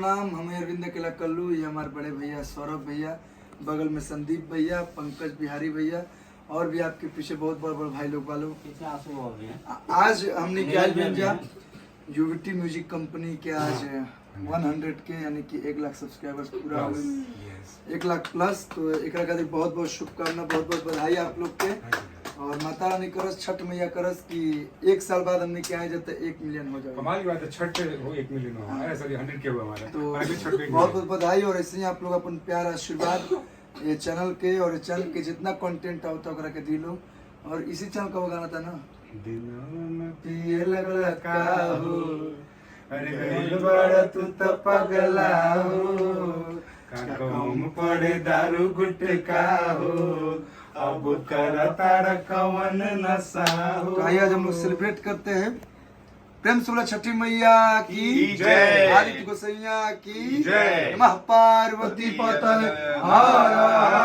प्रणाम। हमें अरविंद केला कल्लू, ये हमारे बड़े भैया सौरभ भैया, बगल में संदीप भैया, पंकज बिहारी भैया और भी आपके पीछे बहुत बड़े बड़े भाई लोग वालों। आज हमने क्या भेजा यूविटी म्यूजिक कंपनी के आज 100 के यानी कि 1 लाख सब्सक्राइबर्स पूरा हो गए, 1 लाख प्लस। तो एक खातिर बहुत बहुत शुभकामना, बहुत बहुत बधाई आप लोग के। और माता रानी करस, छठ मैया करस कि 1 साल बाद हमने क्या है जब तक 1 मिलियन हो जाए। कमाल की बात है, छठ पे वो 1 मिलियन हुआ है, सॉरी 100 के हुआ हमारा। तो छठ पे बहुत बहुत बधाई। और ऐसे ही आप लोग अपन प्यार आशीर्वाद ये चैनल के और चैनल के जितना कंटेंट आता है के दिलो। और इसी चैनल का वो गाना था ना, दिनों में पिए लगला का हो, अरे गइल बड़ा तू त पगला हो, कम पड़े दारू गुटका हो, अब कर तारा कवन नशा हो। तो आइए आज हम लोग सेलिब्रेट करते हैं। प्रेम से बोला छठी मैया की जय, आदित्य गोसैया की जय, नमः पार्वती पतये हर हर